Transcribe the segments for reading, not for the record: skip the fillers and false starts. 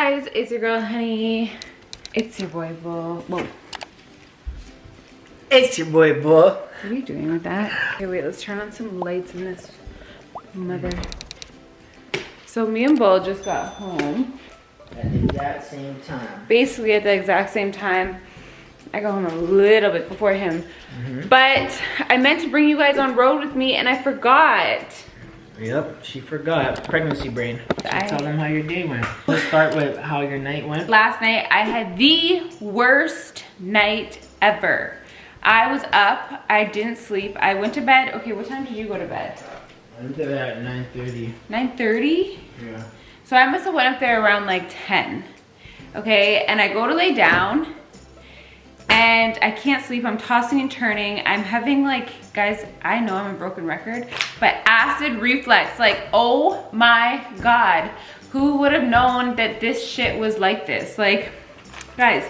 Guys, it's your girl Honey. It's your boy Bull. Whoa. It's your boy Bull. What are you doing with that? Okay, wait, let's turn on some lights in this mother. So me and Bull just got home. At the exact same time. Basically at the exact same time. I got home a little bit before him. But I meant to bring you guys on road with me and I forgot. Yep, she forgot. Pregnancy brain. So tell them how your day went. Let's start with how your night went. Last night, I had the worst night ever. I was up, I didn't sleep. I went to bed. Okay, what time did you go to bed? I went to bed at 9:30. 9:30? Yeah. So I must have went up there around like 10. Okay, and I go to lay down and I can't sleep. I'm tossing and turning. I'm having like, guys, I know I'm a broken record, but acid reflux. Like, oh my God. Who would have known that this shit was like this? Like, guys,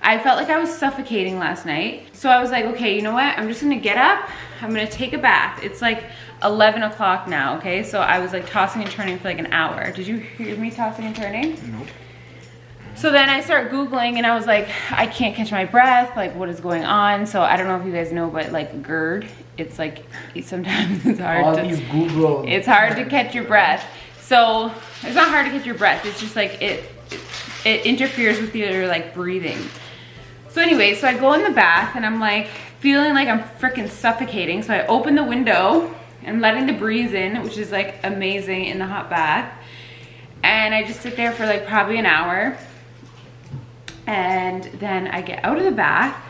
I felt like I was suffocating last night. So I was like, okay, you know what? I'm just gonna get up. I'm gonna take a bath. It's like 11 o'clock now, okay? So I was like tossing and turning for like an hour. Did you hear me tossing and turning? Nope. So then I start Googling and I was like, I can't catch my breath. Like, what is going on? So I don't know if you guys know, but like GERD, it's like, sometimes it's hard it's hard to catch your breath. So it's not hard to catch your breath. It's just like, it interferes with your like breathing. So anyway, so I go in the bath and I'm like feeling like I'm freaking suffocating. So I open the window and letting the breeze in, which is like amazing in the hot bath. And I just sit there for like probably an hour. And then I get out of the bath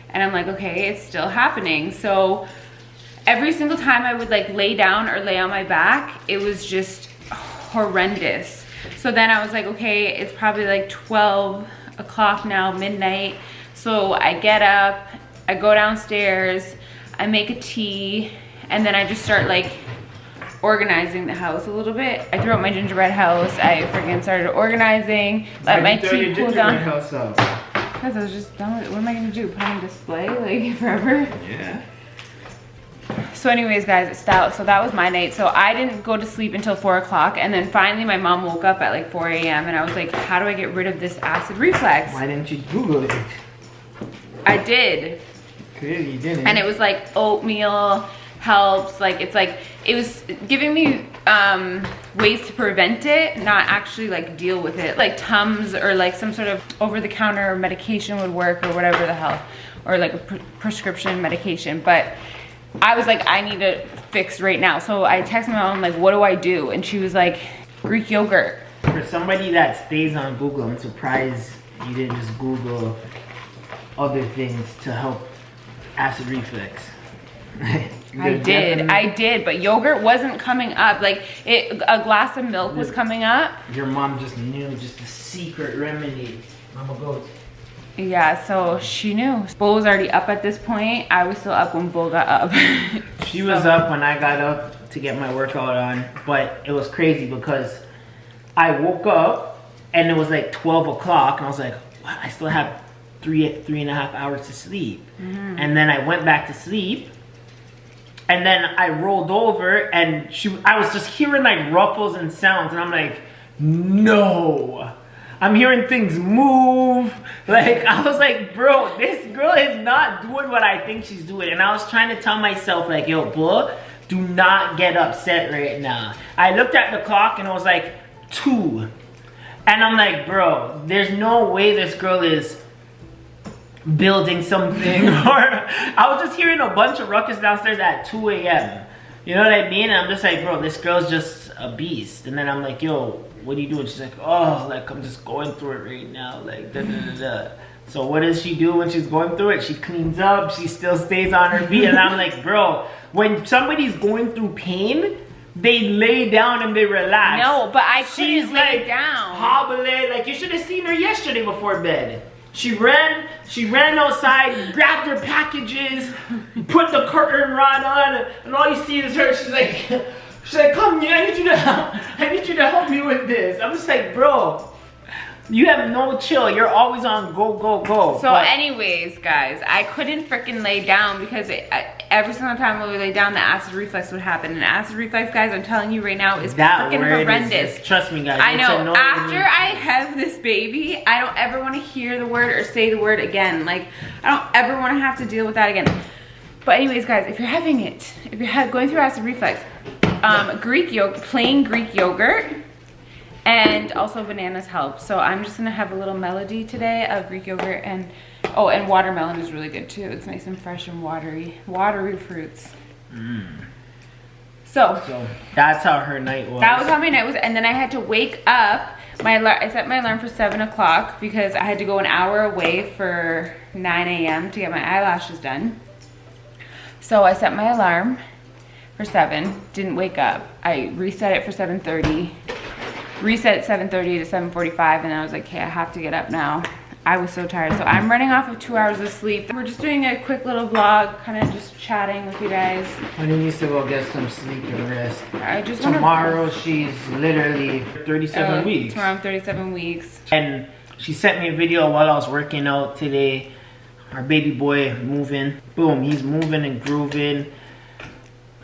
and I'm like, okay, it's still happening. So every single time I would like lay down or lay on my back, it was just horrendous. So then I was like, okay, it's probably like 12 o'clock now, midnight. So I get up, I go downstairs, I make a tea, and then I just start like organizing the house a little bit. I threw out my gingerbread house. I freaking started organizing. Let my tea cool down. Because I was just done with it. What am I gonna do? Put on display like forever? Yeah. So anyways, guys, so that was my night. So I didn't go to sleep until 4 o'clock. And then finally my mom woke up at like 4 a.m. and I was like, how do I get rid of this acid reflux? Why didn't you Google it? I did. Clearly you didn't. And it was like oatmeal helps. Like, it's like, it was giving me ways to prevent it, not actually like deal with it. Like Tums or like some sort of over-the-counter medication would work or whatever the hell. Or like a prescription medication. But I was like, I need it fixed right now. So I texted my mom, like, what do I do? And she was like, Greek yogurt. For somebody that stays on Google, I'm surprised you didn't just Google other things to help acid reflux. I did, but yogurt wasn't coming up. Like, a glass of milk was coming up. Your mom just knew, just a secret remedy. Mama goes. Yeah, so she knew. Bull was already up at this point. I was still up when Bull got up. She was up when I got up to get my workout on, but it was crazy because I woke up and it was like 12 o'clock and I was like, wow, I still have three and a half hours to sleep. And then I went back to sleep and then I rolled over and I was just hearing like ruffles and sounds and I'm like, no. I'm hearing things move. Like, I was like, bro, this girl is not doing what I think she's doing. And I was trying to tell myself, like, yo, Bull, do not get upset right now. I looked at the clock and it was like 2. And I'm like, bro, there's no way this girl is building something. Or I was just hearing a bunch of ruckus downstairs at 2 a.m. You know what I mean? And I'm just like, bro, this girl's just a beast. And then I'm like, yo, what are you doing? She's like, oh, like I'm just going through it right now, like da da da da. So what does she do when she's going through it? She cleans up, she still stays on her feet. And I'm like, bro, when somebody's going through pain, they lay down and they relax. No, but I couldn't lay like down. Hobbling, like you should have seen her yesterday before bed. She ran outside, grabbed her packages, put the curtain rod on, and all you see is her. She's like, come here, I need you to help me with this. I'm just like, bro, you have no chill. You're always on go, go, go. So anyways, guys, I couldn't freaking lay down because every single time we would lay down, the acid reflux would happen. And acid reflux, guys, I'm telling you right now, is freaking horrendous. Trust me, guys. I know. After I have this baby, I don't ever want to hear the word or say the word again. Like, I don't ever want to have to deal with that again. But anyways, guys, if you're having it, if you're going through acid reflux, plain Greek yogurt, and also bananas help. So I'm just gonna have a little melody today of Greek yogurt, and oh, and watermelon is really good too. It's nice and fresh and watery fruits. So that's how her night was. That was how my night was, and then I had to wake up. I set my alarm for 7 o'clock because I had to go an hour away for 9 a.m. to get my eyelashes done. So I set my alarm for 7, didn't wake up. I reset it for 7:30, reset at 7:30 to 7:45, and I was like, okay, I have to get up now. I was so tired. So I'm running off of 2 hours of sleep. We're just doing a quick little vlog, kind of just chatting with you guys. Honey needs to go get some sleep and rest. I just Tomorrow she's literally 37 weeks. Tomorrow I'm 37 weeks. And she sent me a video while I was working out today. Our baby boy moving. Boom, he's moving and grooving.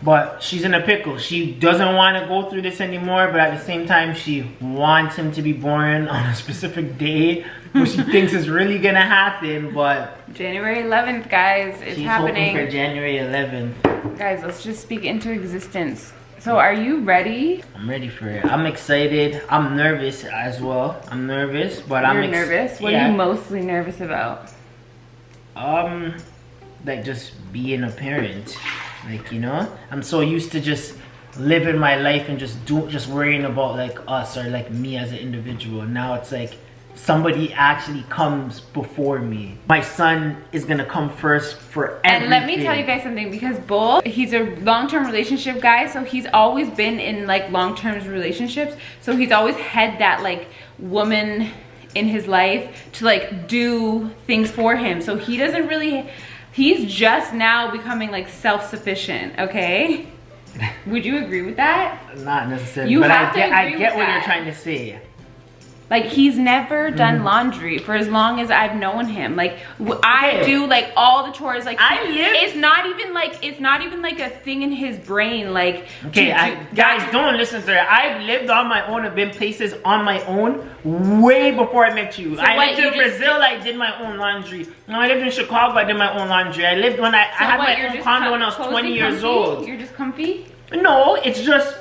But she's in a pickle. She doesn't want to go through this anymore, but at the same time, she wants him to be born on a specific day, which she thinks is really gonna happen. But January 11th, guys, it's happening. She's hoping for January 11th. Guys, let's just speak into existence. So, are you ready? I'm ready for it. I'm excited. I'm nervous as well. I'm nervous, but You're nervous? What are you mostly nervous about? Like just being a parent. Like, you know, I'm so used to just living my life and just worrying about like us or like me as an individual. Now it's like somebody actually comes before me. My son is gonna come first for everything. And let me tell you guys something, because Bull, he's a long-term relationship guy, so he's always been in like long-term relationships. So he's always had that like woman in his life to like do things for him. So he doesn't really, he's just now becoming like self-sufficient, okay? Would you agree with that? Not necessarily, but I get what you're trying to say. Like, he's never done laundry for as long as I've known him. Like, I do like all the chores. Like, it's not even like a thing in his brain. Like, guys, don't listen to her. I've lived on my own. I've been places on my own way before I met you. So I lived in Brazil. I did my own laundry. No, I lived in Chicago. I did my own laundry. I lived when I had my own condo when I was 20 years old. You're just comfy? No, it's just,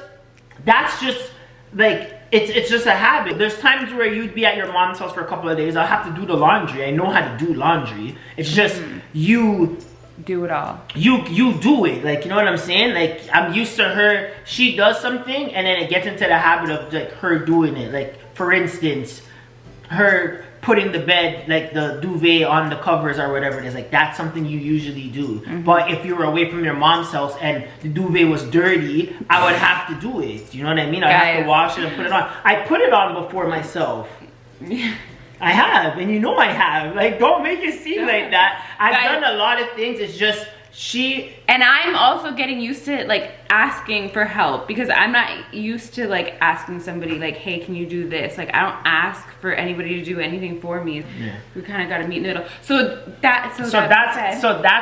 that's just like, it's just a habit. There's times where you'd be at your mom's house for a couple of days. I'll have to do the laundry. I know how to do laundry. It's just you do it all. You do it. Like, you know what I'm saying? Like, I'm used to her. She does something and then it gets into the habit of like her doing it. Like, for instance, her putting the bed, like the duvet on the covers or whatever it is, like that's something you usually do. But if you were away from your mom's house and the duvet was dirty, I would have to do it. You know what I mean? I have to wash it and put it on. I put it on before myself. I have, and you know I have. Like, don't make it seem like that. I've done a lot of things. It's just and I'm also getting used to like asking for help, because I'm not used to like asking somebody like, hey, can you do this? Like, I don't ask for anybody to do anything for me. Yeah. We kind of got to meet in the middle. So that's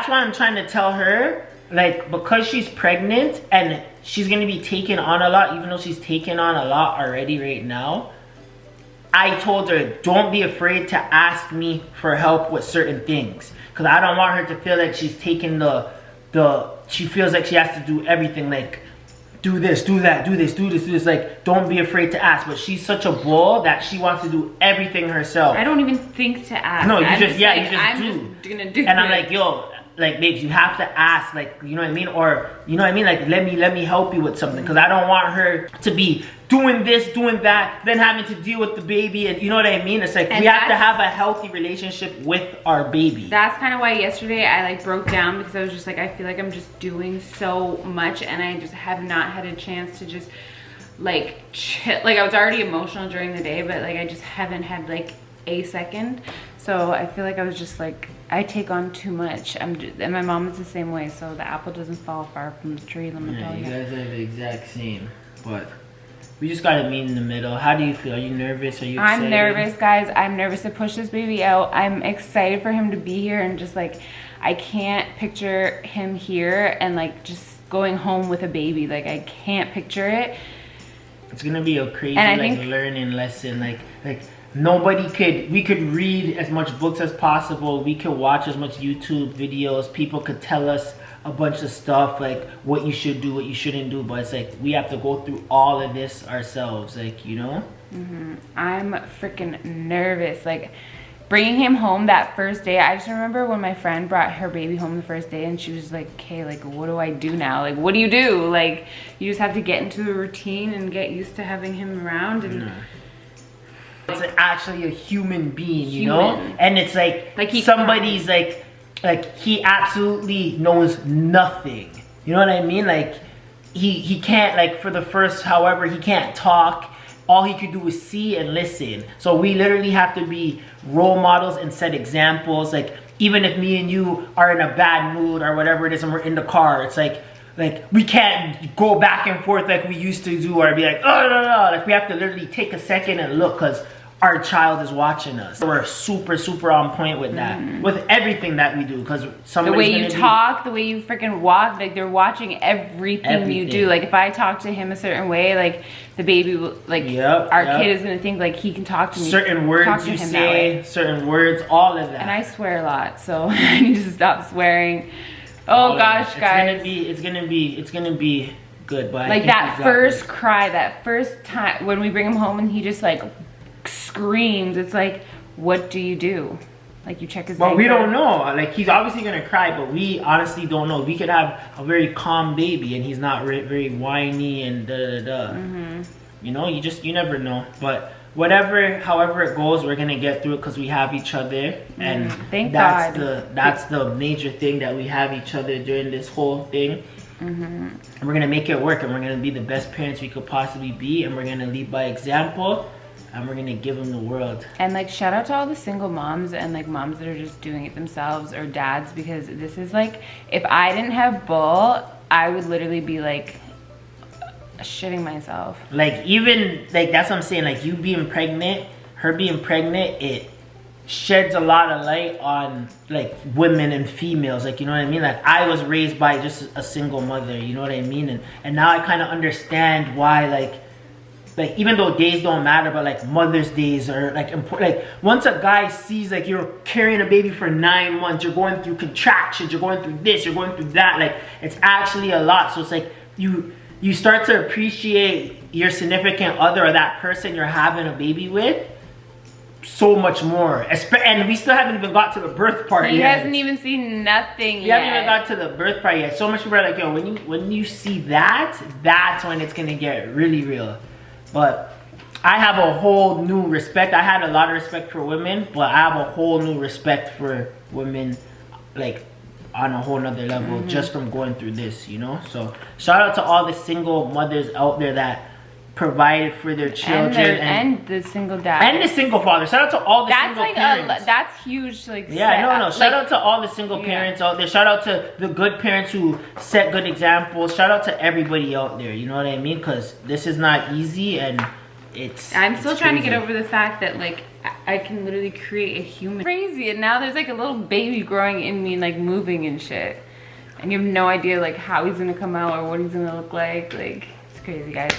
why I'm trying to tell her, like, because she's pregnant and she's gonna be taking on a lot, even though she's taking on a lot already right now. I told her, don't be afraid to ask me for help with certain things. Because I don't want her to feel like she's taking she feels like she has to do everything. Like, do this, do that, do this, do this, do this. Like, don't be afraid to ask. But she's such a bull that she wants to do everything herself. I don't even think to ask. No, I'm just just gonna do it. And I'm like, yo, like, babes, you have to ask, like, you know what I mean? Or, you know what I mean? Like, let me help you with something. Because I don't want her to be doing this, doing that, then having to deal with the baby. And you know what I mean? It's like, we have to have a healthy relationship with our baby. That's kind of why yesterday I like broke down, because I was just like, I feel like I'm just doing so much and I just have not had a chance to just like chill. Like, I was already emotional during the day, but like I just haven't had like a second. So I feel like I was just like, I take on too much. And my mom is the same way, so the apple doesn't fall far from the tree. Let me tell you. You guys are the exact same, but we just gotta meet in the middle. How do you feel? Are you nervous? Are you excited? I'm nervous, guys. I'm nervous to push this baby out. I'm excited for him to be here, and just like, I can't picture him here and like just going home with a baby. Like I can't picture it. It's gonna be a crazy like learning lesson. Like we could read as much books as possible. We could watch as much YouTube videos. People could tell us a bunch of stuff like what you should do, what you shouldn't do, but it's like we have to go through all of this ourselves, like, you know. I'm freaking nervous. Like bringing him home that first day, I just remember when my friend brought her baby home the first day and she was like, okay, like what do I do now? Like what do you do? Like you just have to get into the routine and get used to having him around. And it's actually a human being, you know. And it's like somebody's like he absolutely knows nothing, you know what I mean? Like he can't, like for the first however, he can't talk. All he could do is see and listen. So we literally have to be role models and set examples. Like even if me and you are in a bad mood or whatever it is and we're in the car, it's like we can't go back and forth like we used to do or be like, oh no. Like we have to literally take a second and look, because our child is watching us. We're super on point with that, with everything that we do, because the way you talk, the way you freaking walk, like they're watching everything you do. Like if I talk to him a certain way, like the baby will, like our kid is gonna think like he can talk to me. Certain words you say, certain words, all of that. And I swear a lot, so I need to stop swearing. Oh gosh, guys. It's gonna be good, but like that first cry, that first time when we bring him home and he just like screams, it's like, what do you do? Like you check his we don't know. Like he's obviously gonna cry, but we honestly don't know. We could have a very calm baby and he's not very whiny and you know, you never know. But however it goes, we're gonna get through it because we have each other. And that's the major thing, that we have each other during this whole thing. And we're gonna make it work, and we're gonna be the best parents we could possibly be, and we're gonna lead by example. And we're gonna give them the world. And like shout out to all the single moms and like moms that are just doing it themselves, or dads, because this is like, if I didn't have Bull, I would literally be like shitting myself. Like even like that's what I'm saying, like you being pregnant, her being pregnant, it sheds a lot of light on like women and females, like, you know what I mean? Like I was raised by just a single mother, you know what I mean? And now I kind of understand why like even though days don't matter, but like Mother's Days are like important. Like once a guy sees like you're carrying a baby for 9 months, you're going through contractions, you're going through this, you're going through that, like it's actually a lot. So it's like you start to appreciate your significant other or that person you're having a baby with so much more. And we still haven't even got to the birth part yet. He hasn't even seen nothing yet. We haven't even got to the birth part yet. So much people are like, yo, when you see that, that's when it's gonna get really real. But I have a whole new respect. I had a lot of respect for women, but I have a whole new respect for women, like on a whole nother level, just from going through this, you know? So shout out to all the single mothers out there that provided for their children, and the single dad and the single father. Shout out to all the single parents. That's huge. Like shout out to all the single parents out there. Shout out to the good parents who set good examples. Shout out to everybody out there, you know what I mean? Because this is not easy, and I'm still trying to get over the fact that like I can literally create a human. Crazy. And now there's like a little baby growing in me, like moving and shit, and you have no idea like how he's gonna come out or what he's gonna look like. Like it's crazy, guys.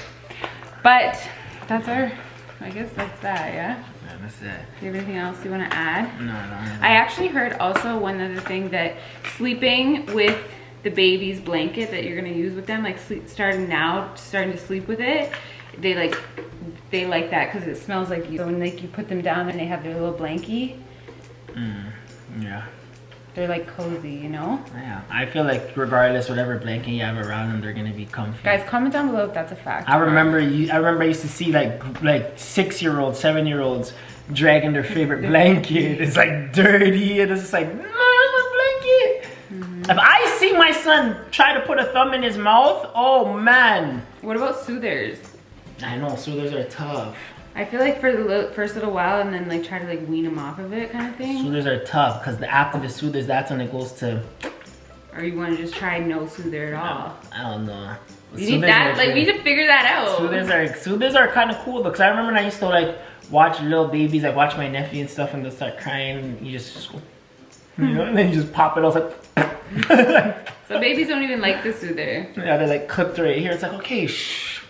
But that's I guess that's that, yeah? Yeah, that's it. Do you have anything else you want to add? No. I actually heard also one other thing, that sleeping with the baby's blanket that you're going to use with them, like starting to sleep with it, they like that because it smells like you. So when like you put them down and they have their little blankie. Yeah. They're like cozy, you know? Yeah, I feel like regardless, whatever blanket you have around them, they're gonna be comfy. Guys, comment down below if that's a fact. I remember I used to see like 6-year-olds, 7-year-olds dragging their favorite blanket. It's like dirty, and it's just like, no, my blanket. If I see my son try to put a thumb in his mouth, oh man. What about soothers? I know, soothers are tough. I feel like for the first little while, and then like try to like wean them off of it, kind of thing. Soothers are tough because after the soothers, that's when it goes to. Or you want to just try no soother at all? I don't know. You need that, like we need to figure that out. Soothers are kind of cool because I remember when I used to like watch little babies, like watch my nephew and stuff, and they'll start crying. And you just go. You know, and then you just pop it off like. So babies don't even like this either. Yeah, they like clipped right here. It's like, okay, shh.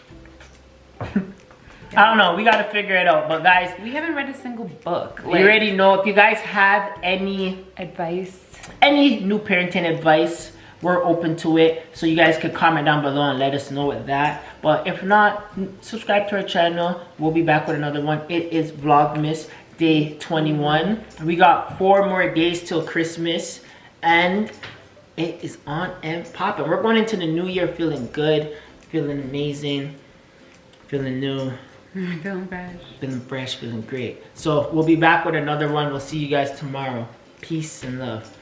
I don't know. We gotta figure it out. But guys, We haven't read a single book. you already know. If you guys have any new parenting advice, we're open to it. So you guys can comment down below and let us know with that. But if not, subscribe to our channel. We'll be back with another one. It is Vlogmas Day 21. We got 4 more days till Christmas. And it is on and popping. We're going into the new year feeling good, feeling amazing, feeling new. Feeling fresh. Feeling great. So we'll be back with another one. We'll see you guys tomorrow. Peace and love.